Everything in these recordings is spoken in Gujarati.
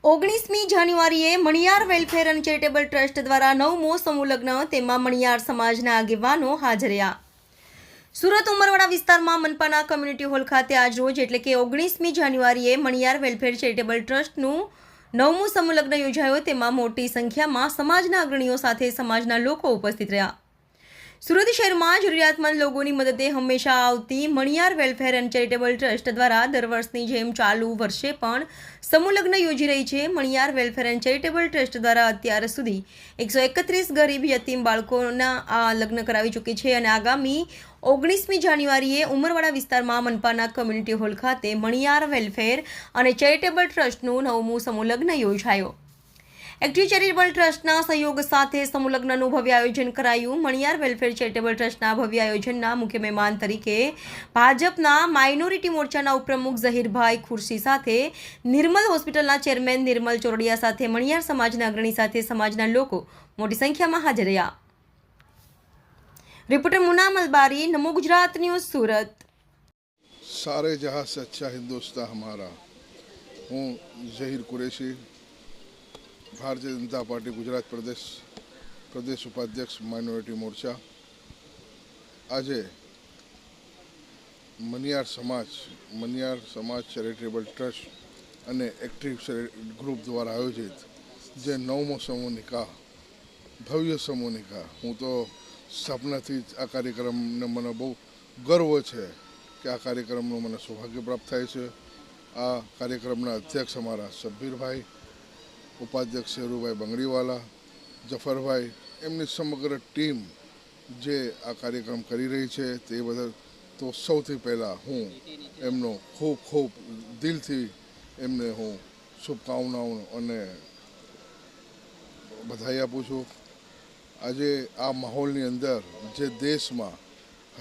19મી જાન્યુઆરીએ મણિયાર વેલફેર અને ચેરિટેબલ ટ્રસ્ટ દ્વારા 9મો સમૂહ લગ્ન તેમાં મણિયાર સમાજના આગેવાનો હાજર રહ્યા. સુરત ઉમરવાડા વિસ્તારમાં મનપાના કમ્યુનિટી હોલ ખાતે આજરોજ એટલે કે 19મી જાન્યુઆરીએ મણિયાર વેલફેર ચેરિટેબલ ટ્રસ્ટનું 9મું સમૂહ લગ્ન યોજાયો. તેમાં મોટી સંખ્યામાં સમાજના અગ્રણીઓ સાથે સમાજના લોકો ઉપસ્થિત રહ્યા. સુરત શહેરમાં જરૂરિયાતમંદ લોકોની મદદે હંમેશા આવતી Maniyar welfare and charitable trust દ્વારા દર વર્ષની જેમ ચાલુ વર્ષે પણ સમૂહ લગ્ન યોજી રહી છે. Maniyar welfare and charitable trust દ્વારા અત્યાર સુધી 131 ગરીબ યતીમ બાળકોના આ લગ્ન કરાવી ચૂકી છે અને આગામી 19મી જાન્યુઆરીએ ઉમરવાડા વિસ્તારમાં મનપાના કમ્યુનિટી હોલ ખાતે મણિયાર વેલફેર અને ચેરિટેબલ ટ્રસ્ટનું 9મું સમૂહ લગ્ન યોજાયો. એક્ટિવ ચેરિટેબલ ટ્રસ્ટના સહયોગ સાથે સમૂહ લગ્નનું ભવ્ય આયોજન કરાયું. મણિયાર વેલફેર ચેરિટેબલ ટ્રસ્ટના ભવ્ય આયોજનના મુખ્ય મહેમાન તરીકે ભાજપના માઇનોરિટી મોરચાના ઉપપ્રમુખ ઝહીરભાઈ ખુરશી સાથે નિર્મલ હોસ્પિટલના ચેરમેન નિર્મલ ચોરડિયા સાથે મણિયાર સમાજના અગ્રણી સાથે સમાજના લોકો મોટી સંખ્યામાં હાજર રહ્યા. રિપોર્ટર મુના મલબારી, નમો ગુજરાત ન્યૂઝ, સુરત. सारे जहाँ से अच्छा हिंदुस्तान हमारा. हूँ ज़हीर कुरैशी, भारतीय जनता पार्टी गुजरात प्रदेश उपाध्यक्ष माइनॉरिटी मोर्चा. આજે મણિયાર સમાજ ચેરિટેબલ ટ્રસ્ટ અને એક્ટિવ ગ્રુપ દ્વારા આયોજિત જે 9મો સમૂહ નિકાહ, ભવ્ય સમૂહ નિકાહ, હું તો સપનાથી જ આ કાર્યક્રમને મને બહુ ગર્વ છે કે આ કાર્યક્રમનું મને સૌભાગ્ય પ્રાપ્ત થાય છે. આ કાર્યક્રમના અધ્યક્ષ અમારા શબ્બીરભાઈ, ઉપાધ્યક્ષ શેરુભાઈ બંગડીવાલા, જફરભાઈ, એમની સમગ્ર ટીમ જે આ કાર્યક્રમ કરી રહી છે તે બદલ તો સૌથી પહેલાં હું એમનો ખૂબ દિલથી એમને હું શુભકામનાઓ અને બધાઈ આપું છું. આજે આ માહોલની અંદર જે દેશમાં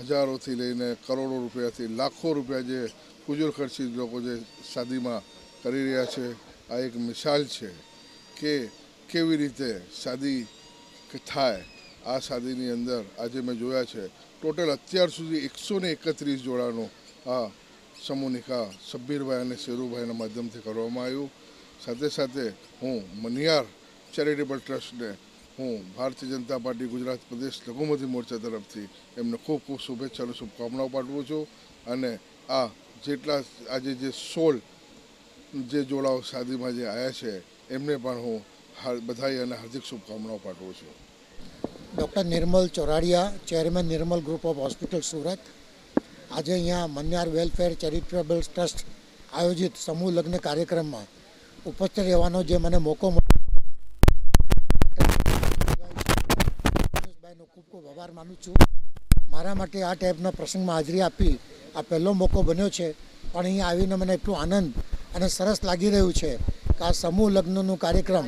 હજારોથી લઈને કરોડો રૂપિયાથી લાખો રૂપિયા જે ફુજૂલ ખર્ચી લોકો જે શાદીમાં કરી રહ્યા છે, આ એક મિસાલ છે કે કેવી રીતે શાદી થાય. આ શાદીની અંદર આજે મેં જોયા છે ટોટલ અત્યાર સુધી 131 જોડાનું આ સમૂહ નિકાહ શબ્બીરભાઈ અને શેરુભાઈના માધ્યમથી કરવામાં આવ્યું. સાથે સાથે હું મણિયાર ચેરિટેબલ ટ્રસ્ટને હું ભારતીય જનતા પાર્ટી ગુજરાત પ્રદેશ લઘુમતી મોરચા તરફથી એમને ખૂબ શુભેચ્છા અને શુભકામનાઓ પાઠવું છું. અને આ જેટલા આજે જે 16 જે જોડાઓ શાદીમાં જે આવ્યા છે એમને પણ હું બધાઈ અને હાર્દિક શુભકામનાઓ પાઠવું છું. Doctor Nirmal Chordia, chairman Nirmal group of hospital, Surat. આજે અહીંયા મણિયાર વેલફેર ચેરિટેબલ ટ્રસ્ટ આયોજિત સમૂહ લગ્ન કાર્યક્રમમાં ઉપસ્થિત રહેવાનો જે મને મોકો મળ્યો, ખૂબ આભાર માનું છું. મારા માટે આ ટાઈપના પ્રસંગમાં હાજરી આપી આ પહેલો મોકો બન્યો છે. પણ અહીંયા આવીને મને એટલું આનંદ અને સરસ લાગી રહ્યું છે કે આ સમૂહ લગ્નનું કાર્યક્રમ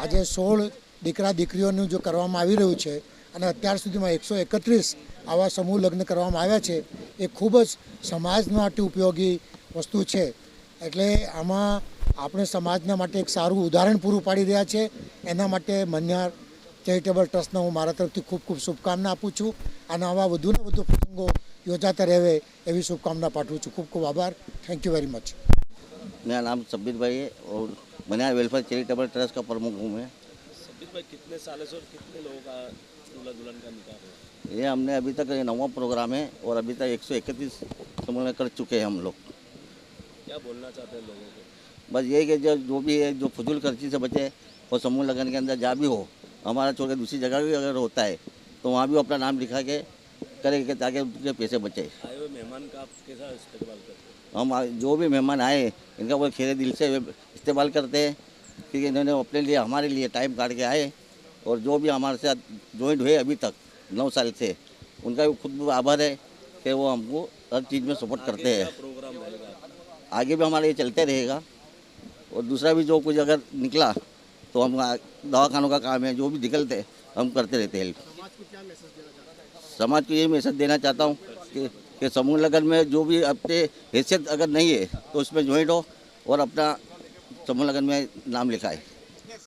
આજે 16 દીકરા દીકરીઓનું જો કરવામાં આવી રહ્યું છે અને અત્યાર સુધીમાં 131 આવા સમૂહ લગ્ન કરવામાં આવ્યા છે, એ ખૂબ જ સમાજ માટે ઉપયોગી વસ્તુ છે. એટલે આમાં આપણે સમાજના માટે એક સારું ઉદાહરણ પૂરું પાડી રહ્યા છે. એના માટે મણિયાર ચેરિટેબલ ટ્રસ્ટને હું મારા તરફથી ખૂબ શુભકામના આપું છું અને આવા વધુને વધુ પ્રસંગો યોજાતા રહે એવી શુભકામના પાઠવું છું. ખૂબ આભાર. Thank you very much. मेरा नाम शब्बीर भाई है और मणियार वेलफेयर चैरिटेबल ट्रस्ट का प्रमुख हूँ मैं. शब्बीर भाई, कितने सालों से और कितने लोगों का दूल्हा दुल्हन का निकाह हुआ? ये हमने अभी तक 9वां प्रोग्राम है और अभी तक 131 समूह कर चुके हैं हम लोग. क्या बोलना चाहते हैं लोगों को? बस ये कि जो भी है जो फजूल खर्ची से बचे और समूह लगन के अंदर जहाँ भी हो, हमारा छोड़ के दूसरी जगह भी अगर होता है तो वहाँ भी अपना नाम लिखा के करेंगे ताकि उनके पैसे बचे. आए हुए मेहमान का आप कैसा इस्तेमाल करते हैं? हम जो भी मेहमान आए इनका वो खेरे दिल से इस्तेमाल करते हैं क्योंकि इन्होंने अपने लिए हमारे लिए टाइम काट के आए और जो भी हमारे साथ ज्वाइंट हुए अभी तक 9 साल से, उनका भी खुद आभार है कि वो हमको हर चीज़ में सपोर्ट करते हैं. प्रोग्राम रहेगा आगे भी हमारा ये चलते रहेगा. और दूसरा भी जो कुछ अगर निकला तो हम दवाखानों का काम है, जो भी निकलते हम करते रहते हैं. समाज को ये मैसेज देना चाहता हूँ कि समूह लगन में जो भी अपने हैसियत अगर नहीं है तो उसमें ज्वाइंट हो और अपना समूह लगन में नाम लिखाए.